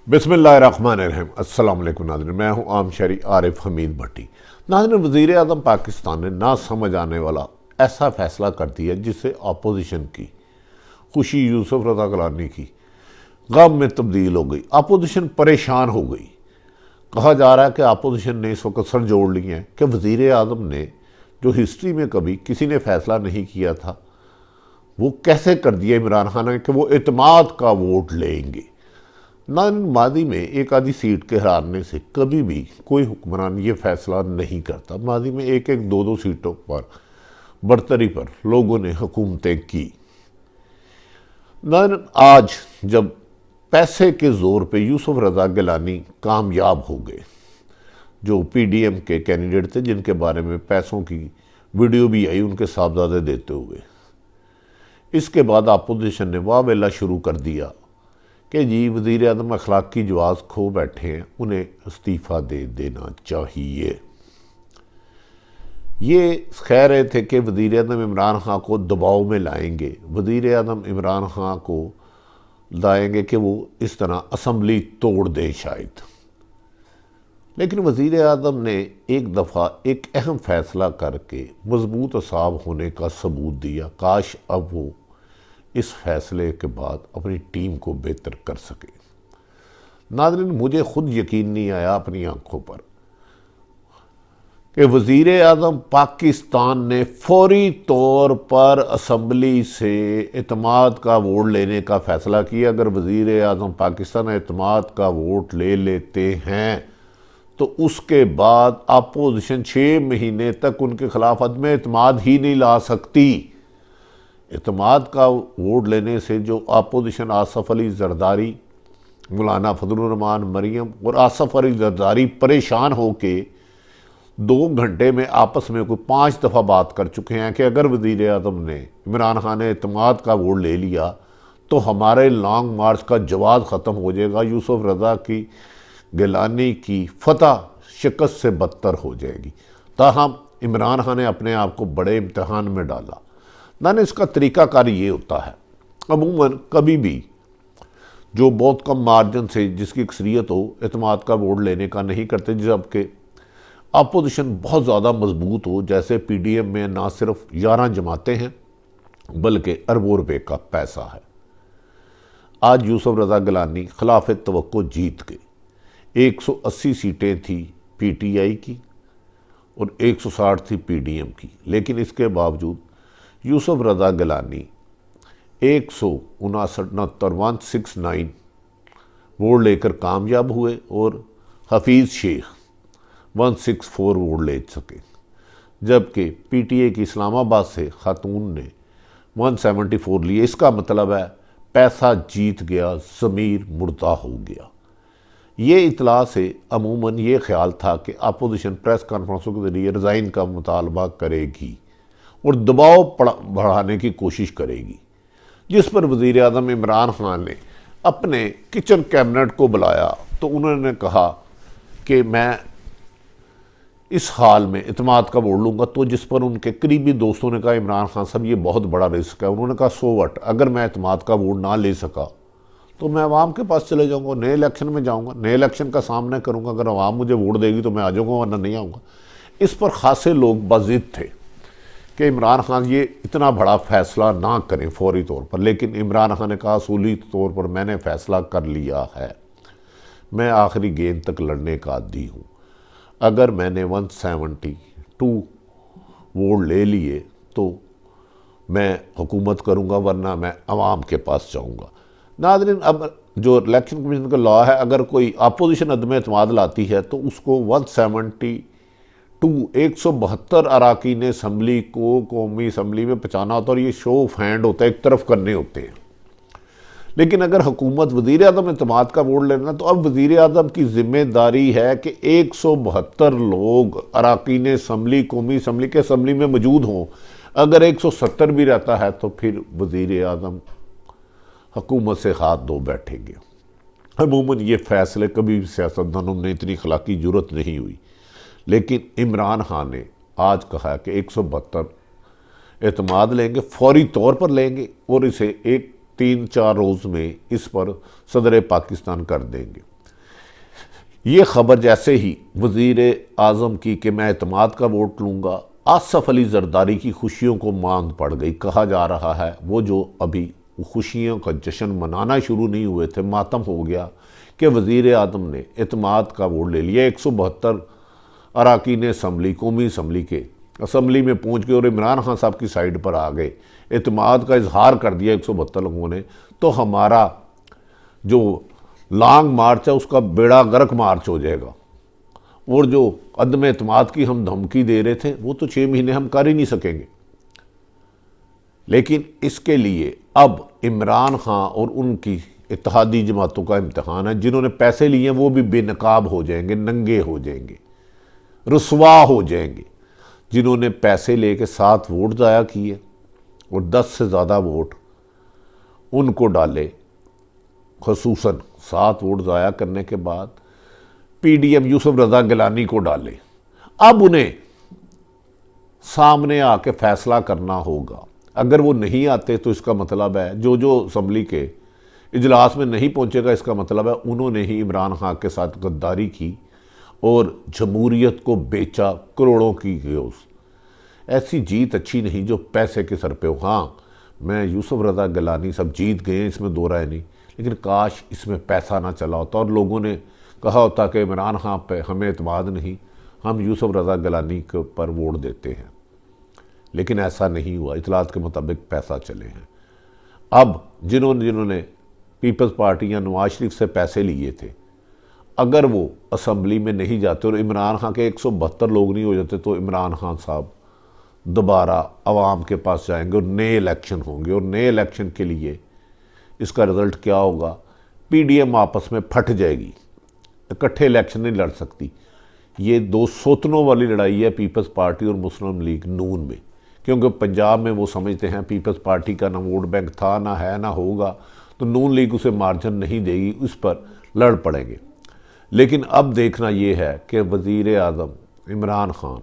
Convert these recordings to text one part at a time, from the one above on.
बिस्मिल्लाहिर्रहमानिर्रहीम। अस्सलाम वालेकुम नाज़रीन, मैं हूं आम शहरी आरिफ हमीद भट्टी। नाज़रीन, वज़ीर आज़म पाकिस्तान ने ना समझ आने वाला ऐसा फैसला कर दिया जिससे अपोजिशन की खुशी यूसुफ रज़ा गिलानी की गम में तब्दील हो गई। अपोजिशन परेशान हो गई। कहा जा रहा है कि अपोजिशन ने इस वक्त सर जोड़ लिए हैं कि वज़ीर आज़म ने जो हिस्ट्री में कभी किसी ने फैसला नहीं किया था वो कैसे कर दिया इमरान खान ने कि वो एतमाद का वोट लेंगे। ना मादी में एक आधी सीट के हारने से कभी भी कोई हुक्मरान ये फैसला नहीं करता। मादी में एक एक दो दो सीटों पर बढ़तरी पर लोगों ने हुकूमतें की। ना आज जब पैसे के जोर पे यूसुफ रज़ा गिलानी कामयाब हो गए, जो पीडीएम के कैंडिडेट थे जिनके बारे में पैसों की वीडियो भी आई उनके साहबजादे देते हुए, इसके बाद अपोजिशन ने वाह वेला शुरू कर दिया कि जी वज़ीर आज़म अखलाकी जवाज़ खो बैठे हैं, उन्हें इस्तीफ़ा दे देना चाहिए। ये कह रहे थे कि वज़ीर आज़म इमरान खान को दबाव में लाएंगे, वज़ीर आज़म इमरान खान को लाएंगे कि वो इस तरह असम्बली तोड़ दें शायद। लेकिन वज़ीर आज़म ने एक दफ़ा एक अहम फ़ैसला करके मजबूत असाब होने का सबूत दिया। काश अब वो इस फैसले के बाद अपनी टीम को बेहतर कर सके। नाज़रीन, मुझे खुद यकीन नहीं आया अपनी आंखों पर कि वज़ीर आज़म पाकिस्तान ने फौरी तौर पर असम्बली से एतमाद का वोट लेने का फ़ैसला किया। अगर वज़ीर आज़म पाकिस्तान एतमाद का वोट ले लेते हैं तो उसके बाद अपोजिशन 6 महीने तक उनके खिलाफ अदम एतमाद ही नहीं ला सकती। एतमाद का वोट लेने से जो अपोजिशन आसफ़ अली ज़रदारी, मौलाना फजलुर रहमान मरियम और आसफ़ अली ज़रदारी परेशान होके 2 घंटे में आपस में कोई 5 दफ़ा बात कर चुके हैं कि अगर वज़ीर आज़म ने इमरान खान ने एतमाद का वोट ले लिया तो हमारे लॉन्ग मार्च का जवाब ख़त्म हो जाएगा, यूसुफ रज़ा की गिलानी की फतह शिकस्त से बदतर हो जाएगी। ताहम इमरान खान ने अपने आप को बड़े इम्तहान में डाला। ना इसका तरीक़ाकार ये होता है, अमूमन कभी भी जो बहुत कम मार्जिन से जिसकी अक्सरियत हो एतमाद का वोट लेने का नहीं करते, जबकि अपोजिशन बहुत ज़्यादा मजबूत हो। जैसे पीडीएम में ना सिर्फ 11 जमातें हैं बल्कि अरबों रुपए का पैसा है। आज यूसुफ रज़ा गिलानी खिलाफ तवक्को जीत गए। 180 सीटें थी पीटीआई की और 160 थी पीडीएम की, लेकिन इसके बावजूद यूसुफ रज़ा गिलानी 169 वोट लेकर कामयाब हुए और हफीज़ शेख 164 वोट ले सके, जबकि पीटीए की इस्लामाबाद से खातून ने 174 लिए। इसका मतलब है पैसा जीत गया, ज़मीर मुर्दा हो गया। ये इतला से अमूमन ये ख्याल था कि अपोजिशन प्रेस कॉन्फ्रेंसों के ज़रिए रिज़ाइन का मुतालबा करेगी और दबाव बढ़ाने की कोशिश करेगी, जिस पर वज़ीर आज़म इमरान खान ने अपने किचन कैबिनेट को बुलाया तो उन्होंने कहा कि मैं इस हाल में इतमाद का वोट लूँगा। तो जिस पर उनके करीबी दोस्तों ने कहा इमरान खान साहब ये बहुत बड़ा रिस्क है। उन्होंने कहा सो वट, अगर मैं इतमाद का वोट ना ले सका तो मैं अवाम के पास चले जाऊँगा, नए इलेक्शन में जाऊँगा, नए इलेक्शन का सामना करूँगा। अगर अवाम मुझे वोट देगी तो मैं आ जाऊँगा वरना नहीं आऊँगा। इस पर खासे लोग बाज़िद थे कि इमरान खान ये इतना बड़ा फ़ैसला ना करें फौरी तौर पर। लेकिन इमरान खान ने कहा असूली तौर पर मैंने फ़ैसला कर लिया है, मैं आखिरी गेंद तक लड़ने का आदी हूँ। अगर मैंने 172 वोट ले लिए तो मैं हुकूमत करूँगा वरना मैं अवाम के पास जाऊँगा। नाज़रीन, अब जो इलेक्शन कमीशन का लॉ है, अगर कोई अपोजिशन अदम एतमाद लाती है तो उसको 172 अराकीन असम्बली को कौमी असम्बली में पहुँचाना होता है और ये शो ऑफ हैंड होता है, एक तरफ करने होते हैं। लेकिन अगर हुकूमत वज़ीर आज़म एतमाद का वोट लेना तो अब वज़ीर आज़म की जिम्मेदारी है कि 172 लोग अराकीन असम्बली कौमी असम्बली के असम्बली में मौजूद हों। अगर 170 भी रहता है तो फिर वज़ीर आज़म हुकूमत से हाथ धो बैठेंगे। अमूमन ये फ़ैसले कभी भी सियासतदानों ने इतनी खिलाकी जुर्रत नहीं हुई, लेकिन इमरान खान ने आज कहा कि 172 एतमाद लेंगे, फौरी तौर पर लेंगे और इसे 3-4 रोज़ में इस पर सदर पाकिस्तान कर देंगे। ये खबर जैसे ही वज़ीर आज़म की कि मैं एतमाद का वोट लूँगा, आसफ़ अली ज़रदारी की खुशियों को मांद पड़ गई। कहा जा रहा है वो जो अभी खुशियों का जश्न मनाना शुरू नहीं हुए थे, मातम हो गया कि वज़ीर आज़म ने एतमाद का वोट ले लिया। 172 अरकान असम्बली, कौमी असम्बली के असम्बली में पहुँच गए और इमरान खान साहब की साइड पर आ गए। एतमाद का इजहार कर दिया 172 लोगों ने। तो हमारा जो लॉन्ग मार्च है उसका बेड़ा गर्क मार्च हो जाएगा। और जो अदम एतमाद की हम धमकी दे रहे थे वो तो 6 महीने हम कर ही नहीं सकेंगे। लेकिन इसके लिए अब इमरान खान और उनकी इत्तेहादी जमातों का इम्तहान है। जिन्होंने पैसे लिए हैं वो भी बेनकाब हो जाएंगे, नंगे हो जाएंगे, रुसवा हो जाएंगे। जिन्होंने पैसे लेके 7 वोट ज़ाया किए और 10 से ज़्यादा वोट उनको डाले, खसूसन 7 वोट ज़ाया करने के बाद पीडीएम यूसुफ रज़ा गिलानी को डाले। अब उन्हें सामने आके फैसला करना होगा। अगर वो नहीं आते तो इसका मतलब है जो असम्बली के इजलास में नहीं पहुंचेगा, इसका मतलब है उन्होंने ही इमरान खान के साथ गद्दारी की और जमहूरियत को बेचा करोड़ों की घोष। ऐसी जीत अच्छी नहीं जो पैसे के सर पे हो। हाँ, मैं यूसुफ रज़ा गिलानी सब जीत गए, इसमें दो राय नहीं, लेकिन काश इसमें पैसा ना चला होता और लोगों ने कहा होता कि इमरान खान पे हमें एतमाद नहीं, हम यूसुफ रज़ा गिलानी के पर वोट देते हैं। लेकिन ऐसा नहीं हुआ। इतलात के मुताबिक पैसा चले हैं। अब जिन्होंने पीपल्स पार्टी या नवाज शरीफ से पैसे लिए थे, अगर वो असम्बली में नहीं जाते और इमरान खान के 172 लोग नहीं हो जाते तो इमरान खान साहब दोबारा आवाम के पास जाएंगे और नए इलेक्शन होंगे। और नए इलेक्शन के लिए इसका रिज़ल्ट क्या होगा? पीडीएम आपस में फट जाएगी, इकट्ठे इलेक्शन नहीं लड़ सकती। ये 2 सोतनों वाली लड़ाई है पीपल्स पार्टी और मुस्लिम लीग नून में, क्योंकि पंजाब में वो समझते हैं पीपल्स पार्टी का ना वोट बैंक था, ना है, ना होगा, तो नून लीग उसे मार्जिन नहीं देगी, उस पर लड़ पड़ेंगे। लेकिन अब देखना ये है कि वज़ीर आज़म इमरान खान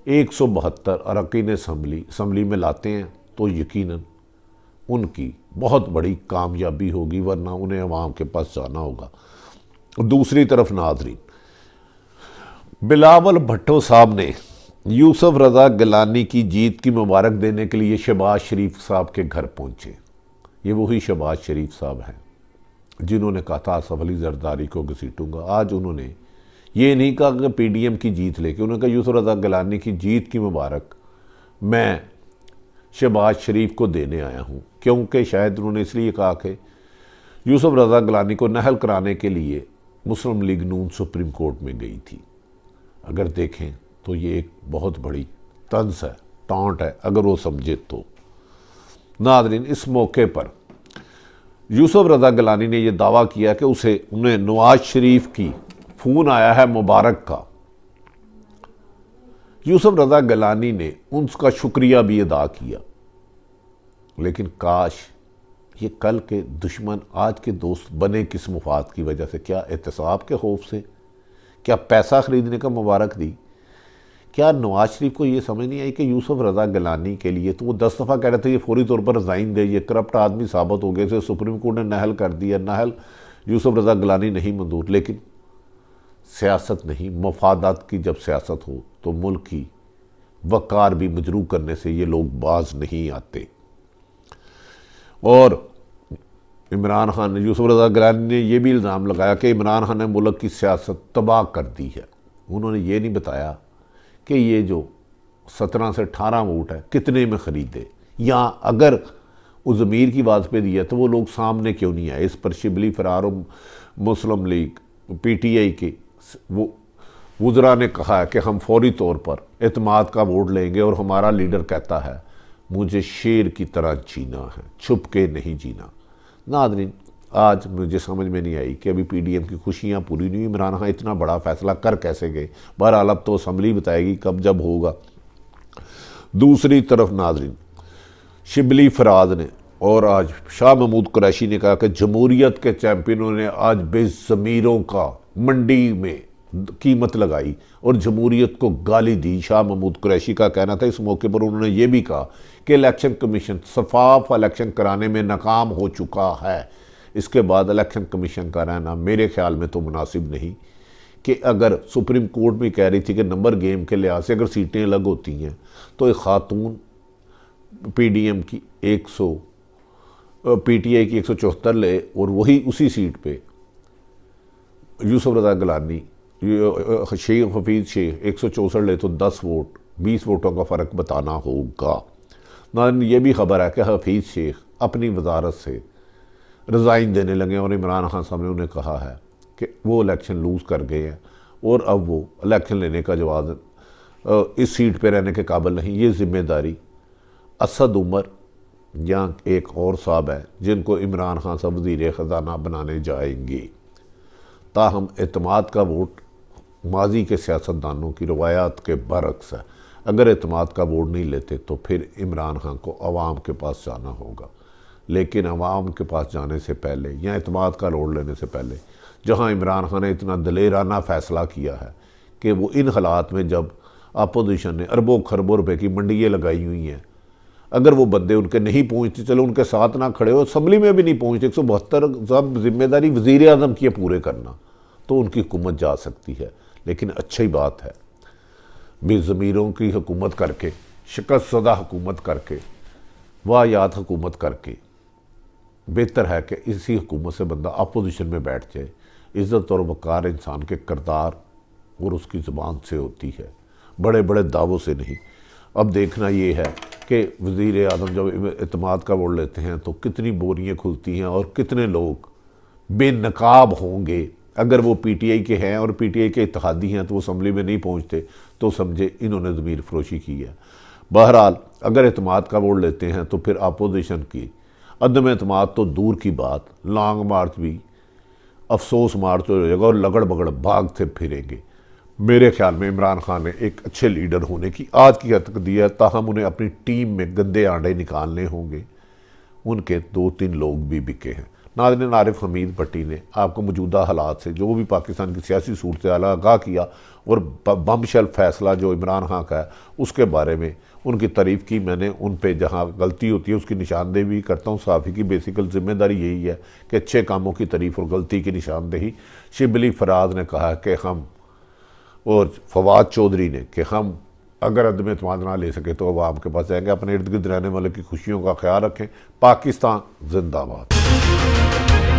172 अरकान असम्बली में लाते हैं तो यकीनन उनकी बहुत बड़ी कामयाबी होगी, वरना उन्हें अवाम के पास जाना होगा। दूसरी तरफ नाज़रीन, बिलावल भुट्टो साहब ने यूसुफ रज़ा गिलानी की जीत की मुबारक देने के लिए शहबाज शरीफ साहब के घर पहुँचे। ये वही शहबाज शरीफ साहब हैं जिन्होंने कहा था आसफ़ अली ज़रदारी को घसीटूंगा। आज उन्होंने ये नहीं कहा कि पीडीएम की जीत लेके, उन्होंने कहा यूसुफ रज़ा गिलानी की जीत की मुबारक मैं शहबाज शरीफ को देने आया हूँ। क्योंकि शायद उन्होंने इसलिए कहा कि यूसुफ रज़ा गिलानी को नहल कराने के लिए मुस्लिम लीग नून सुप्रीम कोर्ट में गई थी। अगर देखें तो ये एक बहुत बड़ी तंज है, टॉन्ट है, अगर वो समझे तो। नाज़रीन, इस मौके पर यूसुफ रज़ा गिलानी ने यह दावा किया कि उन्हें नवाज शरीफ की फ़ोन आया है मुबारक का। यूसुफ रज़ा गिलानी ने उनका शुक्रिया भी अदा किया। लेकिन काश ये कल के दुश्मन आज के दोस्त बने किस मुफाद की वजह से? क्या एहतसाब के खौफ से? क्या पैसा ख़रीदने का मुबारक दी? क्या नवाज शरीफ को ये समझ नहीं आई कि यूसुफ रज़ा गिलानी के लिए तो वो 10 दफ़ा कह रहे थे ये फौरी तौर पर रिज़ाइन दे, ये करप्ट आदमी साबित हो गए, इसे सुप्रीम कोर्ट ने नहल कर दिया। नहल यूसुफ रज़ा गिलानी नहीं मंजूर। लेकिन सियासत नहीं, मफादात की जब सियासत हो तो मुल्क की वक़ार भी मजरू करने से ये लोग बाज नहीं आते। और इमरान खान ने, यूसुफ रज़ा गिलानी ने यह भी इल्ज़ाम लगाया कि इमरान खान ने मुल्क की सियासत तबाह कर दी है। उन्होंने ये नहीं बताया कि ये जो 17 से 18 वोट है कितने में ख़रीदे, या अगर उस ज़मीर की बात पे दिया तो वो लोग सामने क्यों नहीं आए? इस पर शिबली फरार मुस्लिम लीग पीटीआई के वो वज़रा ने कहा है कि हम फौरी तौर पर एतमाद का वोट लेंगे और हमारा लीडर कहता है मुझे शेर की तरह जीना है, छुप के नहीं जीना। नाज़रीन, आज मुझे समझ में नहीं आई कि अभी पीडीएम की खुशियां पूरी नहीं हुई। इमरान खान इतना बड़ा फैसला कर कैसे गए? बहरहाल अब तो असम्बली बताएगी कब जब होगा। दूसरी तरफ नाज़रीन, शिबली फराज ने और आज शाह महमूद कुरैशी ने कहा कि जमहूरियत के चैंपियनों ने आज बेज़मीरों का मंडी में कीमत लगाई और जमहूरियत को गाली दी। शाह महमूद कुरैशी का कहना था। इस मौके पर उन्होंने ये भी कहा कि इलेक्शन कमीशन शफाफ इलेक्शन कराने में नाकाम हो चुका है। इसके बाद इलेक्शन कमीशन का रहना मेरे ख्याल में तो मुनासिब नहीं, कि अगर सुप्रीम कोर्ट भी कह रही थी कि नंबर गेम के लिहाज से अगर सीटें अलग होती हैं तो एक खातून पीडीएम की 100 पीटीआई की 174 ले और वही उसी सीट पे यूसुफ रज़ा गिलानी शेख हफीज़ शेख 164 ले तो 10 वोट 20 वोटों का फ़र्क बताना होगा। ना ये भी खबर है कि हफीज़ शेख अपनी वजारत से रिज़ाइन देने लगे और इमरान खान साहब ने उन्हें कहा है कि वो इलेक्शन लूज़ कर गए हैं और अब वो इलेक्शन लेने का जवाब इस सीट पे रहने के काबिल नहीं। ये जिम्मेदारी असद उमर या एक और साहब है जिनको इमरान खान साहब वज़ीर ख़जाना बनाने जाएंगे। ताहम एतमाद का वोट माजी के सियासतदानों की रवायात के बरक्स है। अगर एतमाद का वोट नहीं लेते तो फिर इमरान खान को अवाम के पास जाना होगा, लेकिन अवाम के पास जाने से पहले या एतमाद का वोट लेने से पहले जहां इमरान खान ने इतना दलेराना फ़ैसला किया है कि वो इन हालात में जब अपोजिशन ने अरबों खरबों रुपए की मंडियाँ लगाई हुई हैं, अगर वो बंदे उनके नहीं पहुँचते, चलो उनके साथ ना खड़े हो, असम्बली में भी नहीं पहुँचते, 172 सब जिम्मेदारी वज़ीर आज़म की है पूरे करना, तो उनकी हुकूमत जा सकती है। लेकिन अच्छी बात है बेज़मीरों की हुकूमत करके, शिकस्त ज़दा हुकूमत करके, वाहियात हुकूमत करके बेहतर है कि इसी हुकूमत से बंदा अपोजिशन में बैठ जाए। इज़्ज़त और वक़ार इंसान के किरदार और उसकी ज़ुबान से होती है, बड़े बड़े दावों से नहीं। अब देखना ये है कि वज़ीर आज़म जब एतमाद का वोट लेते हैं तो कितनी बोरियाँ खुलती हैं और कितने लोग बेनकाब होंगे। अगर वो पीटीआई के हैं और पीटीआई के इत्तेहादी हैं तो वो असम्बली में नहीं पहुंचते तो समझे इन्होंने ज़मीर फरोशी की है। बहरहाल अगर एतमाद का वोट लेते हैं तो फिर अपोजिशन की अदम एतमाद तो दूर की बात, लॉन्ग मार्च भी अफसोस मार्च हो जाएगा और लगड़ बगड़ भागते फिरेंगे। मेरे ख्याल में इमरान खान ने एक अच्छे लीडर होने की आज की हद तक दिया, ताहम उन्हें अपनी टीम में गंदे आंडे निकालने होंगे। उनके 2-3 लोग भी बिके हैं। नाज़रीन, आरिफ हमीद भट्टी ने आपको मौजूदा हालात से जो भी पाकिस्तान की सियासी सूरत हाल आगाह किया और बमशल फैसला जो इमरान खान का है उसके बारे में उनकी तारीफ़ की। मैंने उन पे जहाँ गलती होती है उसकी निशानदेही भी करता हूँ। सहाफ़ी की बेसिकल जिम्मेदारी यही है कि अच्छे कामों की तारीफ़ और गलती की निशानदेही। शिबली फराज ने कहा कि हम, और फवाद चौधरी ने कि हम अगर अदम एतमाद ना ले सके तो अवाम के पास जाएंगे। अपने इर्द गिर्द रहने वाले की खुशियों का ख्याल रखें। पाकिस्तान जिंदाबाद।